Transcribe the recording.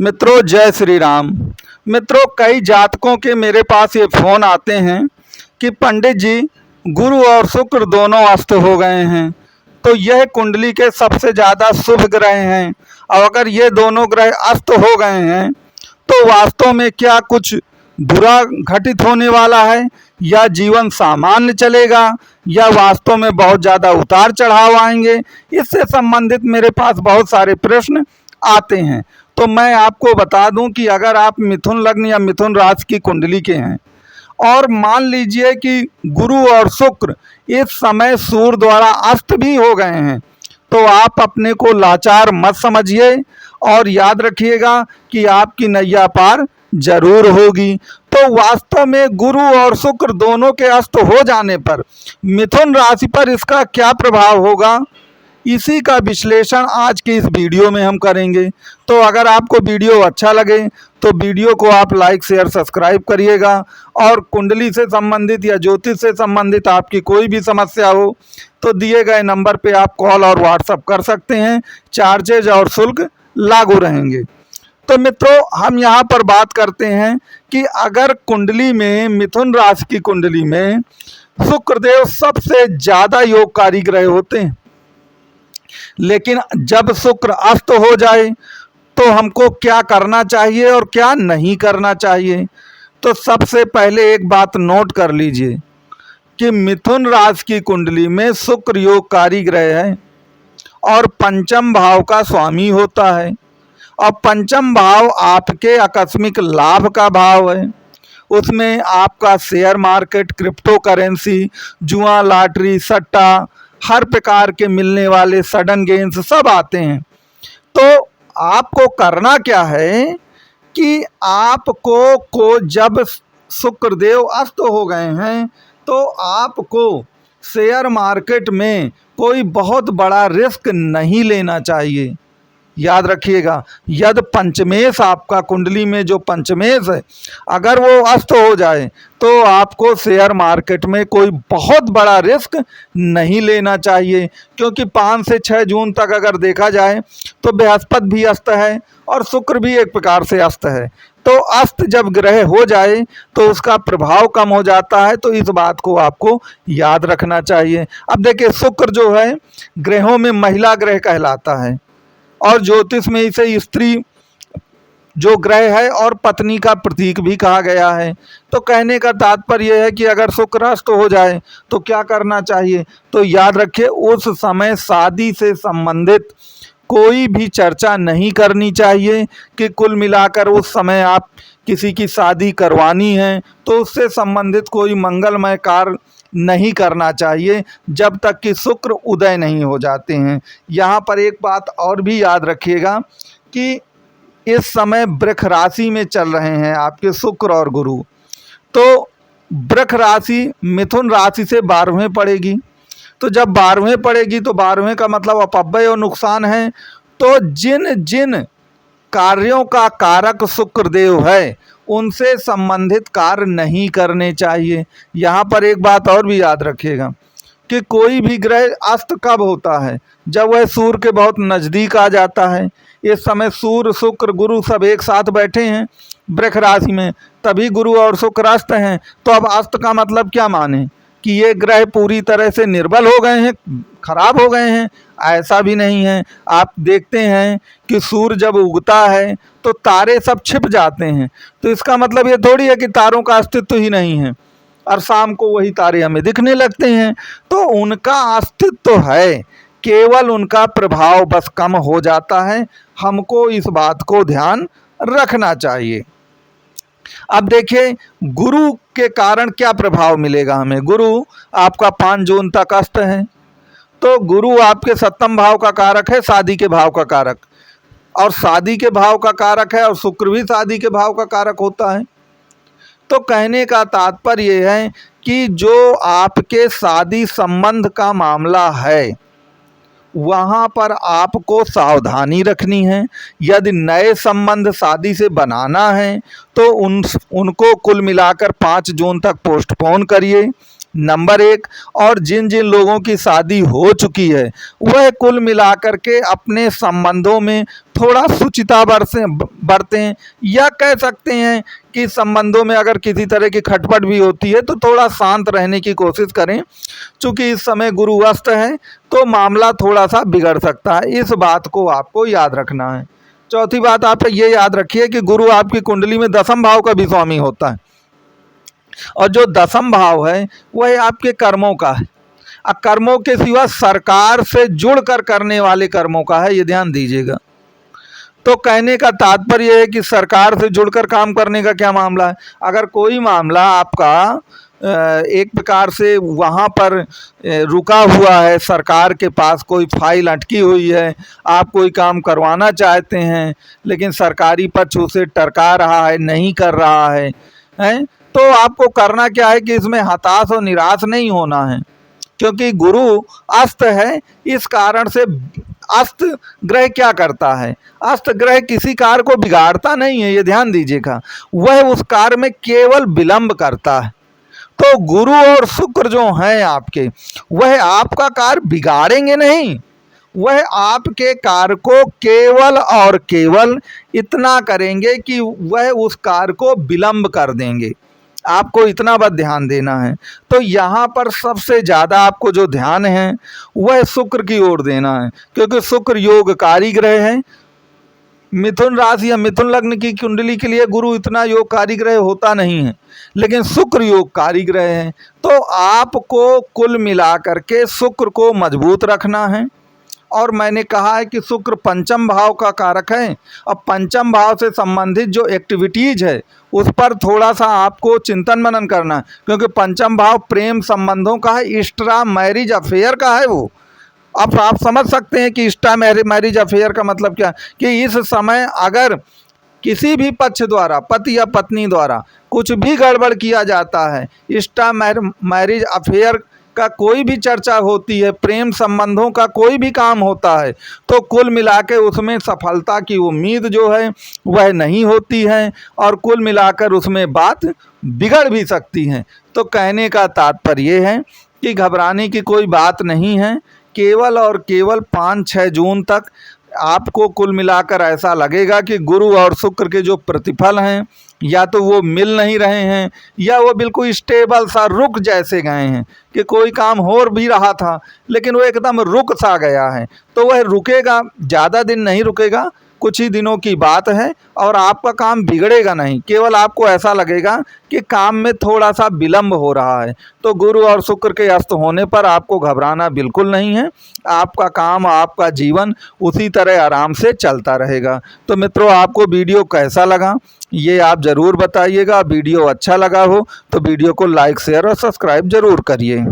मित्रों जय श्री राम। मित्रों कई जातकों के मेरे पास ये फोन आते हैं कि पंडित जी गुरु और शुक्र दोनों अस्त हो गए हैं, तो यह कुंडली के सबसे ज़्यादा शुभ ग्रह हैं और अगर ये दोनों ग्रह अस्त हो गए हैं तो वास्तव में क्या कुछ बुरा घटित होने वाला है या जीवन सामान्य चलेगा या वास्तव में बहुत ज़्यादा उतार चढ़ाव आएंगे। इससे संबंधित मेरे पास बहुत सारे प्रश्न आते हैं। तो मैं आपको बता दूं कि अगर आप मिथुन लग्न या मिथुन राशि की कुंडली के हैं और मान लीजिए कि गुरु और शुक्र इस समय सूर्य द्वारा अस्त भी हो गए हैं, तो आप अपने को लाचार मत समझिए और याद रखिएगा कि आपकी नैया पार जरूर होगी। तो वास्तव में गुरु और शुक्र दोनों के अस्त हो जाने पर मिथुन राशि पर इसका क्या प्रभाव होगा, इसी का विश्लेषण आज के इस वीडियो में हम करेंगे। तो अगर आपको वीडियो अच्छा लगे तो वीडियो को आप लाइक शेयर सब्सक्राइब करिएगा और कुंडली से संबंधित या ज्योतिष से संबंधित आपकी कोई भी समस्या हो तो दिए गए नंबर पे आप कॉल और व्हाट्सएप कर सकते हैं। चार्जेज और शुल्क लागू रहेंगे। तो मित्रों हम यहाँ पर बात करते हैं कि अगर कुंडली में मिथुन राशि की कुंडली में शुक्रदेव सबसे ज़्यादा योगकारी ग्रह होते हैं, लेकिन जब शुक्र अस्त हो जाए तो हमको क्या करना चाहिए और क्या नहीं करना चाहिए। तो सबसे पहले एक बात नोट कर लीजिए कि मिथुन राशि की कुंडली में शुक्र योगकारी ग्रह है और पंचम भाव का स्वामी होता है और पंचम भाव आपके आकस्मिक लाभ का भाव है। उसमें आपका शेयर मार्केट, क्रिप्टो करेंसी, जुआ, लॉटरी, सट्टा, हर प्रकार के मिलने वाले सडन गेन्स सब आते हैं। तो आपको करना क्या है कि आपको जब शुक्रदेव अस्त हो गए हैं तो आपको शेयर मार्केट में कोई बहुत बड़ा रिस्क नहीं लेना चाहिए। याद रखिएगा यद पंचमेश आपका कुंडली में जो पंचमेश है अगर वो अस्त हो जाए तो आपको शेयर मार्केट में कोई बहुत बड़ा रिस्क नहीं लेना चाहिए, क्योंकि 5 से 6 जून तक अगर देखा जाए तो बृहस्पति भी अस्त है और शुक्र भी एक प्रकार से अस्त है। तो अस्त जब ग्रह हो जाए तो उसका प्रभाव कम हो जाता है, तो इस बात को आपको याद रखना चाहिए। अब देखिए शुक्र जो है ग्रहों में महिला ग्रह कहलाता है और ज्योतिष में इसे स्त्री जो ग्रह है और पत्नी का प्रतीक भी कहा गया है। तो कहने का तात्पर्य यह है कि अगर शुक्र अस्त हो जाए तो क्या करना चाहिए। तो याद रखिए उस समय शादी से संबंधित कोई भी चर्चा नहीं करनी चाहिए कि कुल मिलाकर उस समय आप किसी की शादी करवानी है तो उससे संबंधित कोई मंगलमय कार्य नहीं करना चाहिए जब तक कि शुक्र उदय नहीं हो जाते हैं। यहाँ पर एक बात और भी याद रखिएगा कि इस समय वृष राशि में चल रहे हैं आपके शुक्र और गुरु, तो वृष राशि मिथुन राशि से 12वें पड़ेगी। तो जब 12वें पड़ेगी तो 12वें का मतलब अपव्यय और नुकसान है। तो जिन जिन कार्यों का कारक शुक्रदेव है उनसे संबंधित कार्य नहीं करने चाहिए। यहाँ पर एक बात और भी याद रखिएगा कि कोई भी ग्रह अस्त कब होता है, जब वह सूर्य के बहुत नज़दीक आ जाता है। इस समय सूर्य शुक्र गुरु सब एक साथ बैठे हैं वृष राशि में, तभी गुरु और शुक्र अस्त हैं। तो अब अस्त का मतलब क्या माने कि ये ग्रह पूरी तरह से निर्बल हो गए हैं, खराब हो गए हैं, ऐसा भी नहीं है। आप देखते हैं कि सूर्य जब उगता है तो तारे सब छिप जाते हैं, तो इसका मतलब ये थोड़ी है कि तारों का अस्तित्व ही नहीं है और शाम को वही तारे हमें दिखने लगते हैं। तो उनका अस्तित्व है, केवल उनका प्रभाव बस कम हो जाता है। हमको इस बात को ध्यान रखना चाहिए। अब देखिए गुरु के कारण क्या प्रभाव मिलेगा हमें। गुरु आपका 5 जून तक अस्त है, तो गुरु आपके 7वें भाव का कारक है, शादी के भाव का कारक, और शादी के भाव का कारक है और शुक्र भी शादी के भाव का कारक होता है। तो कहने का तात्पर्य यह है कि जो आपके शादी संबंध का मामला है वहाँ पर आपको सावधानी रखनी है। यदि नए संबंध शादी से बनाना है तो उनको कुल मिलाकर 5 जून तक पोस्टपोन करिए नंबर 1, और जिन जिन लोगों की शादी हो चुकी है वह कुल मिलाकर के अपने संबंधों में थोड़ा शुचिता बरतें, या कह सकते हैं कि संबंधों में अगर किसी तरह की खटपट भी होती है तो थोड़ा शांत रहने की कोशिश करें। चूँकि इस समय गुरु अस्त है तो मामला थोड़ा सा बिगड़ सकता है, इस बात को आपको याद रखना है। चौथी बात आप ये याद रखिए कि गुरु आपकी कुंडली में दसम भाव का भी स्वामी होता है, और जो दसम भाव है वह आपके कर्मों का है। अब कर्मों के सिवा सरकार से जुड़कर करने वाले कर्मों का है, ये ध्यान दीजिएगा। तो कहने का तात्पर्य है कि सरकार से जुड़कर काम करने का क्या मामला है। अगर कोई मामला आपका एक प्रकार से वहाँ पर रुका हुआ है, सरकार के पास कोई फाइल अटकी हुई है, आप कोई काम करवाना चाहते हैं लेकिन सरकारी पक्ष उसे टरका रहा है, नहीं कर रहा है, तो आपको करना क्या है कि इसमें हताश और निराश नहीं होना है, क्योंकि गुरु अस्त है। इस कारण से अस्त ग्रह क्या करता है, अस्त ग्रह किसी कार्य को बिगाड़ता नहीं है, ये ध्यान दीजिएगा, वह उस कार्य में केवल विलंब करता है। तो गुरु और शुक्र जो हैं आपके, वह आपका कार्य बिगाड़ेंगे नहीं, वह आपके कार्य को केवल और केवल इतना करेंगे कि वह उस कार्य को विलंब कर देंगे। आपको इतना बस ध्यान देना है। तो यहाँ पर सबसे ज़्यादा आपको जो ध्यान है वह शुक्र की ओर देना है, क्योंकि शुक्र योगकारी ग्रह है। मिथुन राशि या मिथुन लग्न की कुंडली के लिए गुरु इतना योगकारी ग्रह होता नहीं है, लेकिन शुक्र योगकारी ग्रह है। तो आपको कुल मिलाकर के शुक्र को मजबूत रखना है। और मैंने कहा है कि शुक्र पंचम भाव का कारक है, और पंचम भाव से संबंधित जो एक्टिविटीज़ है उस पर थोड़ा सा आपको चिंतन मनन करना है, क्योंकि पंचम भाव प्रेम संबंधों का है, एक्स्ट्रा मैरिज अफेयर का है वो। अब आप समझ सकते हैं कि एक्स्ट्रा मैरिज अफेयर का मतलब क्या, कि इस समय अगर किसी भी पक्ष द्वारा, पति या पत्नी द्वारा कुछ भी गड़बड़ किया जाता है, एक्स्ट्रा मैरिज अफेयर का कोई भी चर्चा होती है, प्रेम संबंधों का कोई भी काम होता है, तो कुल मिलाकर उसमें सफलता की उम्मीद जो है वह नहीं होती है, और कुल मिलाकर उसमें बात बिगड़ भी सकती है। तो कहने का तात्पर्य है कि घबराने की कोई बात नहीं है। केवल और केवल 5-6 जून तक आपको कुल मिलाकर ऐसा लगेगा कि गुरु और शुक्र के जो प्रतिफल हैं या तो वो मिल नहीं रहे हैं, या वो बिल्कुल स्टेबल सा रुक जैसे गए हैं, कि कोई काम हो भी रहा था लेकिन वो एकदम रुक सा गया है। तो वह रुकेगा, ज़्यादा दिन नहीं रुकेगा, कुछ ही दिनों की बात है, और आपका काम बिगड़ेगा नहीं, केवल आपको ऐसा लगेगा कि काम में थोड़ा सा विलंब हो रहा है। तो गुरु और शुक्र के अस्त होने पर आपको घबराना बिल्कुल नहीं है, आपका काम, आपका जीवन उसी तरह आराम से चलता रहेगा। तो मित्रों, आपको वीडियो कैसा लगा ये आप ज़रूर बताइएगा। वीडियो अच्छा लगा हो तो वीडियो को लाइक, शेयर और सब्सक्राइब ज़रूर करिए।